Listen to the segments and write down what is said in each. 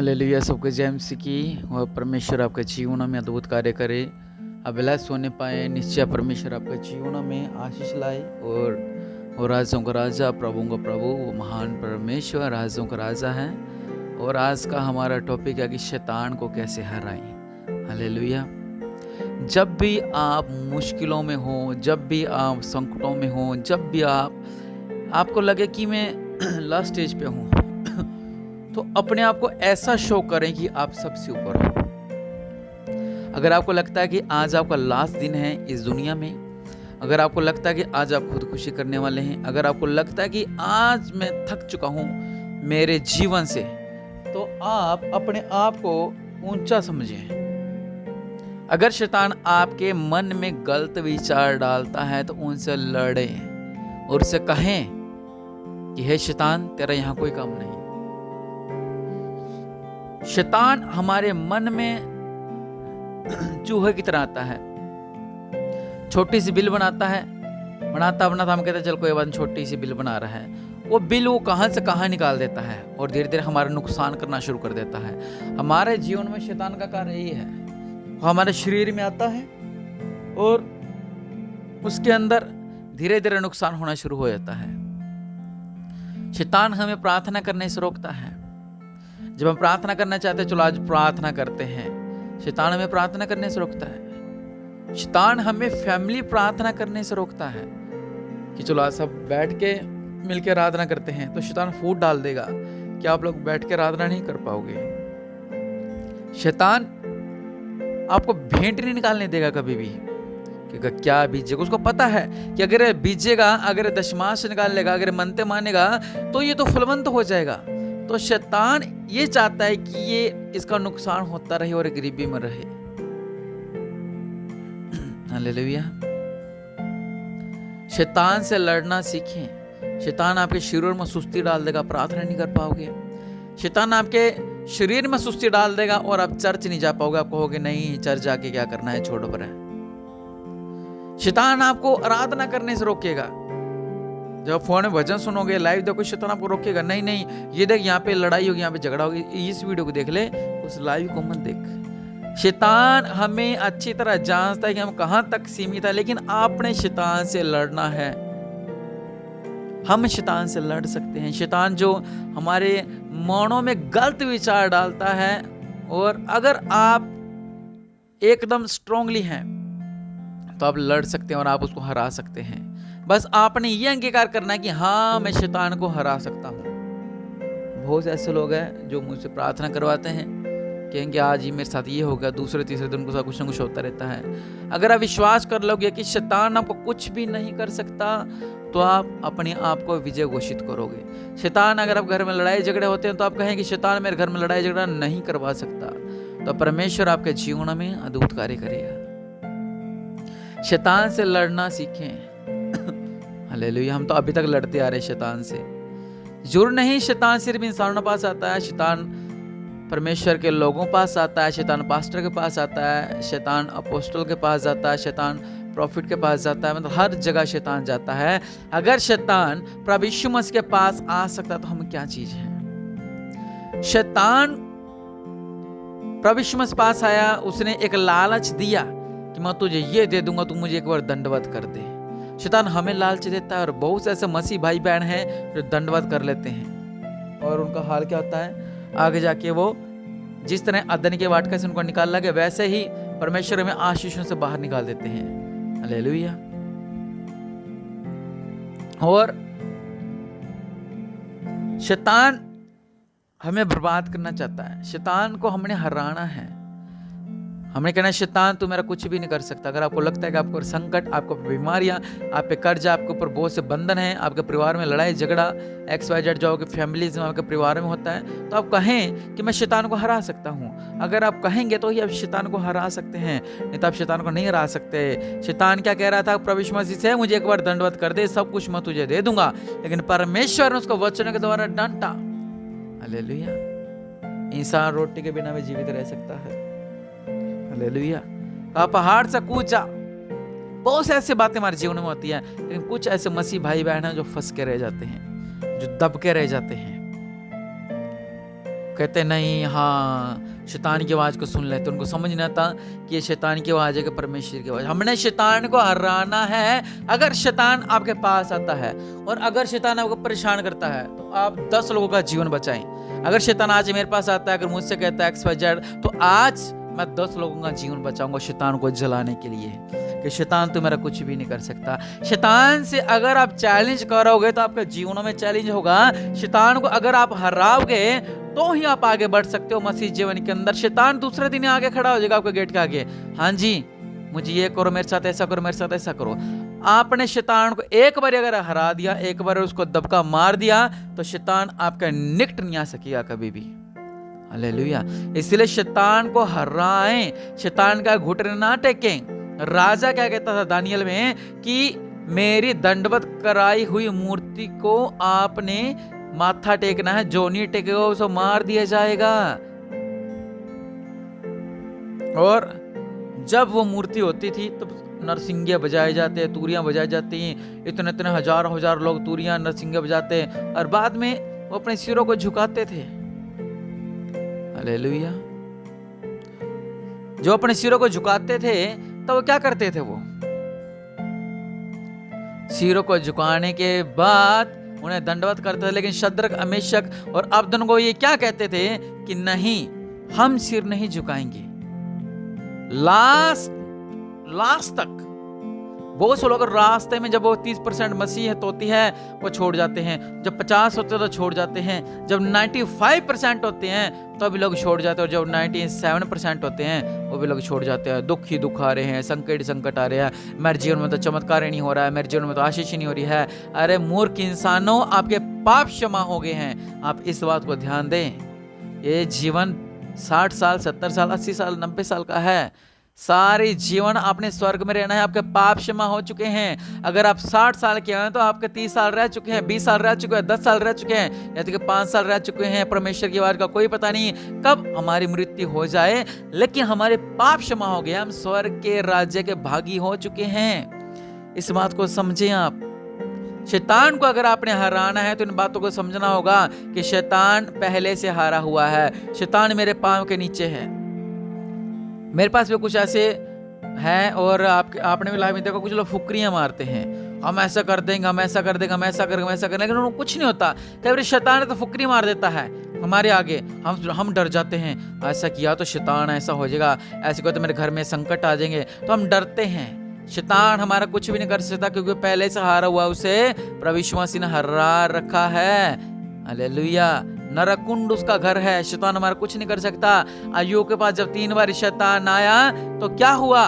Hallelujah. सबके जय मसीह की। और परमेश्वर आपके जीवन में अद्भुत कार्य करे, अभिलाष होने पाए। निश्चय परमेश्वर आपके जीवन में आशीष लाए और राजों का राजा, प्रभुओं का प्रभु, वो महान परमेश्वर राजों का राजा है। और आज का हमारा टॉपिक है कि शैतान को कैसे हराएं। हालेलुया। जब भी आप मुश्किलों में हो, जब भी आप संकटों में हो, जब भी आपको लगे कि मैं लास्ट स्टेज पे हूँ, तो अपने आप को ऐसा शो करें कि आप सबसे ऊपर हो। अगर आपको लगता है कि आज आपका लास्ट दिन है इस दुनिया में, अगर आपको लगता है कि आज आप खुदकुशी करने वाले हैं, अगर आपको लगता है कि आज मैं थक चुका हूं मेरे जीवन से, तो आप अपने आप को ऊंचा समझें। अगर शैतान आपके मन में गलत विचार डालता है तो उनसे लड़ें और उससे कहें कि हे शैतान, तेरा यहां कोई काम नहीं। शैतान हमारे मन में चूहे की तरह आता है, छोटी सी बिल बनाता है, बनाता हम कहते हैं चल कोई बात, छोटी सी बिल बना रहा है। वो बिल वो कहां से कहां निकाल देता है और धीरे धीरे हमारा नुकसान करना शुरू कर देता है। हमारे जीवन में शैतान का कार्य यही है, वो हमारे शरीर में आता है और उसके अंदर धीरे धीरे नुकसान होना शुरू हो जाता है। शैतान हमें प्रार्थना करने से रोकता है। जब हम प्रार्थना करना चाहते हैं, चलो आज प्रार्थना करते हैं, शैतान हमें प्रार्थना करने से रोकता है। शैतान हमें फैमिली प्रार्थना करने से रोकता है कि चलो आज सब बैठ के मिलकर आराधना करते हैं, तो शैतान फूट डाल देगा कि आप लोग बैठ के आराधना नहीं कर पाओगे। शैतान आपको भेंट नहीं निकालने देगा कभी भी कि क्या बीजेगा। उसको पता है कि अगर बीजेगा, अगर दशमांश निकाल लेगा, अगर मनते मानेगा तो ये तो फलवंत हो जाएगा। तो शैतान ये चाहता है कि ये इसका नुकसान होता रहे और गरीबी में रहे। हालेलुया। शैतान से लड़ना सीखें। शैतान आपके शरीर में सुस्ती डाल देगा, प्रार्थना नहीं कर पाओगे। शैतान आपके शरीर में सुस्ती डाल देगा और आप चर्च नहीं जा पाओगे। आप कहोगे नहीं, चर्च जाके क्या करना है, छोड़ो पर है। शैतान आपको आराधना करने से रोकेगा। जब फोन में भजन सुनोगे, लाइव देखो, शैतान आपको रोकेगा, नहीं ये देख यहाँ पे लड़ाई होगी, यहाँ पे झगड़ा होगी, इस वीडियो को देख ले, उस लाइव को मत देख। शैतान हमें अच्छी तरह जानता है कि हम कहां तक सीमित है, लेकिन आपने शैतान से लड़ना है। हम शैतान से लड़ सकते हैं। शैतान जो हमारे मनों में गलत विचार डालता है, और अगर आप एकदम स्ट्रांगली हैं तो आप लड़ सकते हैं और आप उसको हरा सकते हैं। बस आपने ये अंगीकार करना है कि हाँ, मैं शैतान को हरा सकता हूँ। बहुत से ऐसे लोग हैं जो मुझसे प्रार्थना करवाते हैं, कहेंगे आज ही मेरे साथ ये हो गया, दूसरे तीसरे दिन उनके साथ कुछ ना कुछ होता रहता है। अगर आप विश्वास कर लोगे कि शैतान आपको कुछ भी नहीं कर सकता, तो आप अपने आप को विजय घोषित करोगे। शैतान, अगर आप घर में लड़ाई झगड़े होते हैं तो आप कहेंगे शैतान मेरे घर में लड़ाई झगड़ा नहीं करवा सकता, तो परमेश्वर आपके जीवन में अद्भुत कार्य करेगा। शैतान से लड़ना सीखें। हालेलुया। हम तो अभी तक लड़ते आ रहे शैतान से। जरूर नहीं शैतान सिर्फ इंसानों के पास आता है, शैतान परमेश्वर के लोगों के पास आता है, शैतान पास्टर के पास आता है, शैतान अपोस्टल के पास जाता है, शैतान प्रॉफिट के पास जाता है। मतलब हर जगह शैतान जाता है। अगर शैतान प्रभु यीशु मसीह के पास आ सकता तो हम क्या चीज है। शैतान प्रभु यीशु मसीह के पास आया, उसने एक लालच दिया कि मैं तुझे ये दे दूंगा, तू मुझे एक बार दंडवत कर दे। शैतान हमें लालच देता है, और बहुत से ऐसे मसीह भाई बहन हैं जो दंडवत कर लेते हैं, और उनका हाल क्या होता है, आगे जाके वो जिस तरह अदन के वाटका से उनको निकाल लगे, वैसे ही परमेश्वर हमें आशीषों से बाहर निकाल देते हैं। हालेलुया। और शैतान हमें बर्बाद करना चाहता है। शैतान को हमने हराना है। हमने कहना शैतान तू मेरा कुछ भी नहीं कर सकता। अगर आपको लगता है कि आपको संकट, आपको बीमारियां, आप पे कर्जा, आपके ऊपर बहुत से बंधन हैं, आपके परिवार में लड़ाई झगड़ा, XYZ जो आपके फैमिलीज में, आपके परिवार में होता है, तो आप कहें कि मैं शैतान को हरा सकता हूं। अगर आप कहेंगे तो ही आप शैतान को हरा सकते हैं, नहीं तो आप शैतान को नहीं हरा सकते। शैतान क्या कह रहा था प्रभु यीशु मसीह से, मुझे एक बार दंडवत कर दे, सब कुछ मैं तुझे दे दूंगा। लेकिन परमेश्वर ने उसको वचन के द्वारा डांटा। हालेलुया। इंसान रोटी के बिना भी जीवित रह सकता है। हालेलुया। पहाड़ से कूचा। बहुत से ऐसी बातें हमारे जीवन में होती है, लेकिन कुछ ऐसे मसीह भाई बहन हैं जो फंस के रह जाते हैं, जो दब के रह जाते हैं। कहते हैं नहीं, हाँ शैतान की आवाज़ को सुन लेते। उनको समझ नहीं आता कि ये शैतान की आवाज़ है कि परमेश्वर की आवाज़। हमने शैतान को हराना है। अगर शैतान आपके पास आता है और अगर शैतान आपको परेशान करता है तो आप 10 लोगों का जीवन बचाएं। अगर शैतान आज मेरे पास आता है, अगर मुझसे कहता है XYZ, तो आज मैं 10 लोगों का जीवन बचाऊंगा शैतान को जलाने के लिए, कि शैतान तो मेरा कुछ भी नहीं कर सकता। शैतान से अगर आप चैलेंज करोगे तो आपके जीवनों में चैलेंज होगा। शैतान को अगर आप हराओगे तो ही आप आगे बढ़ सकते हो मसीह जीवन के अंदर। शैतान दूसरे दिन आगे खड़ा हो जाएगा आपके गेट के आगे, हाँ जी मुझे ये करो, मेरे साथ ऐसा करो, मेरे साथ ऐसा करो। आपने शैतान को एक बार अगर हरा दिया, एक बार उसको दबका मार दिया, तो शैतान आपका निकट नहीं आ सकेगा कभी भी। हालेलुया। इसलिए शैतान को हराएं, शैतान का घुटने ना टेकें। राजा क्या कहता था दानियल में कि मेरी दंडवत कराई हुई मूर्ति को आपने माथा टेकना है, जो नहीं टेकेगा उसको मार दिया जाएगा। और जब वो मूर्ति होती थी तो नरसिंगे बजाए जाते, तूरियां बजाई जाती, इतने इतने हजार लोग तूरियां नरसिंगे बजाते, और बाद में वो अपने सिरों को झुकाते थे। हालेलुया। जो अपने सिरों को झुकाते थे तो वो क्या करते थे, वो सिरों को झुकाने के बाद उन्हें दंडवत करते थे। लेकिन शद्रक, मेशक और अबदनगो ये क्या कहते थे कि नहीं, हम सिर नहीं झुकाएंगे लास्ट तक। बहुत से लोग रास्ते में जब वो 30% मसीहत होती है वो छोड़ जाते हैं, जब 50 होते हैं तो छोड़ जाते हैं, जब 95% होते हैं तो भी लोग छोड़ जाते हैं, और जब 97% होते हैं वो भी लोग छोड़ जाते हैं। दुख ही दुख आ रहे हैं, संकट आ रहे हैं, मेरे जीवन में तो चमत्कार नहीं हो रहा है, मेरे जीवन में तो आशीष नहीं हो रही है। अरे मूर्ख इंसानों, आपके पाप क्षमा हो गए हैं। आप इस बात को ध्यान दें। ये जीवन 60 साल, 70 साल, 80 साल, 90 साल का है। सारे जीवन आपने स्वर्ग में रहना है। आपके पाप क्षमा हो चुके हैं। अगर आप 60 साल के हैं तो आपके 30 साल रह चुके हैं, 20 साल रह चुके हैं, 10 साल रह चुके हैं, या तो 5 साल रह चुके हैं। परमेश्वर की आवाज का कोई पता नहीं कब हमारी मृत्यु हो जाए, लेकिन हमारे पाप क्षमा हो गए, हम स्वर्ग के राज्य के भागी हो चुके हैं। इस बात को समझें आप। शैतान को अगर आपने हराना है तो इन बातों को समझना होगा कि शैतान पहले से हारा हुआ है। शैतान मेरे पांव के नीचे है। मेरे पास भी कुछ ऐसे हैं, और आपने भी लाइव में देखा, कुछ लोग फुकरियां मारते हैं, हम ऐसा कर देंगे, हम ऐसा कर देंगे, हम ऐसा करेंगे, हम ऐसा करेंगे, लेकिन उनको कुछ नहीं होता। कई बार शैतान तो फुकरी मार देता है हमारे आगे, हम डर जाते हैं, ऐसा किया तो शैतान ऐसा हो जाएगा, ऐसे किया तो मेरे घर में संकट आ जाएंगे, तो हम डरते हैं। शैतान हमारा कुछ भी नहीं कर सकता, क्योंकि पहले से हारा हुआ उसे प्रभु यीशु मसीह ने हरा रखा है। हालेलुया। नरकुंड उसका घर है, शैतान हमारा कुछ नहीं कर सकता। अय्यूब के पास जब 3 बार शैतान आया तो क्या हुआ,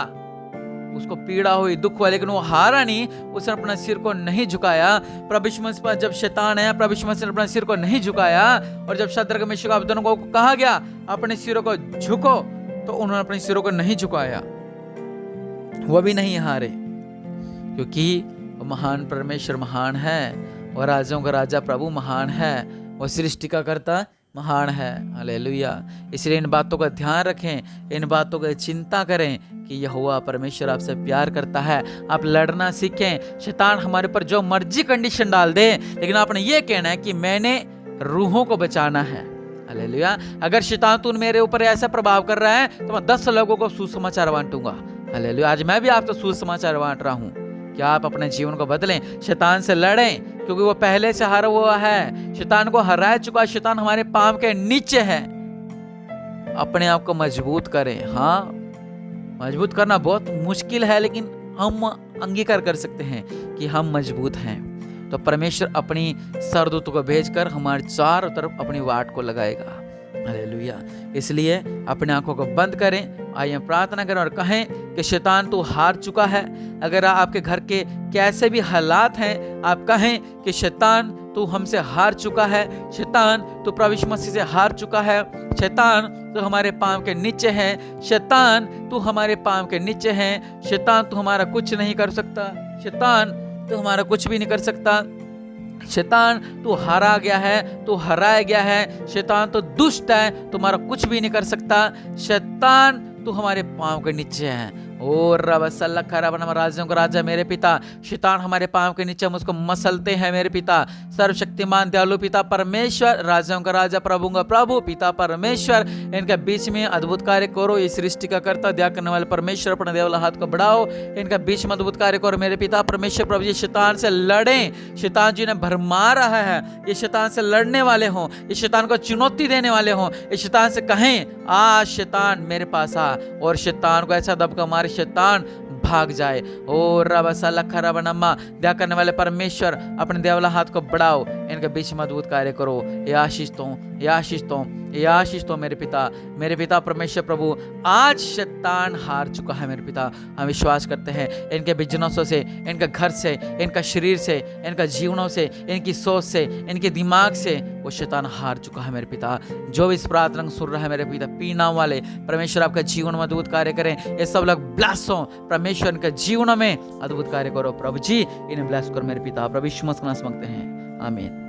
उसको पीड़ा हुई, दुख हुआ, लेकिन वो हारा नहीं, उसने अपना सिर को नहीं झुकाया। प्रभु यीशु मसीह पर जब शैतान आया, प्रभु यीशु मसीह ने अपना सिर को नहीं झुकाया, और जब शद्रक, मेशक, अबेदनगो को कहा गया अपने सिरों को झुको, तो उन्होंने अपने सिरों को नहीं झुकाया, वो भी नहीं हारे, क्योंकि महान परमेश्वर महान है, और राजाओं का राजा प्रभु महान है, वो सृष्टि का कर्ता महान है। हालेलुया। इसलिए इन बातों का ध्यान रखें, इन बातों की चिंता करें कि यहोवा परमेश्वर आपसे प्यार करता है। आप लड़ना सीखें। शैतान हमारे पर जो मर्जी कंडीशन डाल दे, लेकिन आपने ये कहना है कि मैंने रूहों को बचाना है। हालेलुया। अगर शैतान तू मेरे ऊपर ऐसा प्रभाव कर रहा है तो मैं 10 लोगों को सुसमाचार बांटूंगा। हालेलुया। आज मैं भी आपको सुसमाचार बांट रहा हूँ। क्या आप अपने जीवन को बदलें, शैतान से लड़ें, क्योंकि वो पहले से हारा हुआ है, शैतान को हरा चुका। शैतान हमारे पांव के नीचे है। अपने आप को मजबूत करें। हाँ, मजबूत करना बहुत मुश्किल है, लेकिन हम अंगीकार कर सकते हैं कि हम मजबूत हैं। तो परमेश्वर अपनी सरदूतों को भेजकर हमारे चारों तरफ अपनी वाट को लगाएगा। हालेलुया। इसलिए अपने आंखों को बंद करें, आइए प्रार्थना करें और कहें कि शैतान तू हार चुका है। अगर आपके घर के कैसे भी हालात हैं, आप कहें कि शैतान तू हमसे हार चुका है, शैतान तू प्रभु यीशु मसीह से हार चुका है, शैतान तू हमारे पांव के नीचे है, शैतान तू हमारे पांव के नीचे है, शैतान तू हमारा कुछ नहीं कर सकता, शैतान तू हमारा कुछ भी नहीं कर सकता, शैतान तू हारा गया है, तू हराया गया है, शैतान तो दुष्ट है, तुम्हारा कुछ भी नहीं कर सकता, शैतान तू हमारे पांव के नीचे है। और रब सल्ला खराब राज्यों का राजा मेरे पिता, शैतान हमारे पांव के नीचे हम उसको मसलते हैं मेरे पिता। सर्वशक्तिमान दयालु पिता परमेश्वर, राजाओं का राजा, प्रभु का प्रभु, पिता परमेश्वर, इनके बीच में अद्भुत कार्य करो। इस सृष्टि का कर्ता, दया करने वाले परमेश्वर, अपने देवला हाथ को बढ़ाओ, इनका बीच में अद्भुत कार्य करो मेरे पिता परमेश्वर। प्रभु जी शैतान से लड़ें, शैतान जी ने भरमा रहा है, ये शैतान से लड़ने वाले हों, ये शैतान को चुनौती देने वाले हों, ये शैतान से कहें आ शैतान मेरे पास आ, और शैतान को ऐसा दबका मारे शैतान भाग जाए। ओ रब सल्लख रब नम्मा, दया करने वाले परमेश्वर, अपने देवला हाथ को बढ़ाओ, इनके बीच में अद्भुत कार्य करो। ये आशीष दो, ये आशीष दो, ये आशीष दो मेरे पिता परमेश्वर। प्रभु आज शैतान हार चुका है मेरे पिता, हम विश्वास करते हैं इनके बिजनेसों से, इनके घर से, इनका शरीर से, इनका जीवनों से, इनकी सोच से, इनके दिमाग से वो शैतान हार चुका है मेरे पिता। जो भी इस प्रार्थना सुन रहा है मेरे पिता, पीना वाले परमेश्वर आपका जीवन में अद्भुत कार्य करें, ये सब लोग ब्लेस हो परमेश्वर, इनके जीवनों में अद्भुत कार्य करो प्रभु जी, इन्हें ब्लेस करो मेरे पिता। प्रभु यीशु मसीह के नाम से मांगते हैं, आमीन।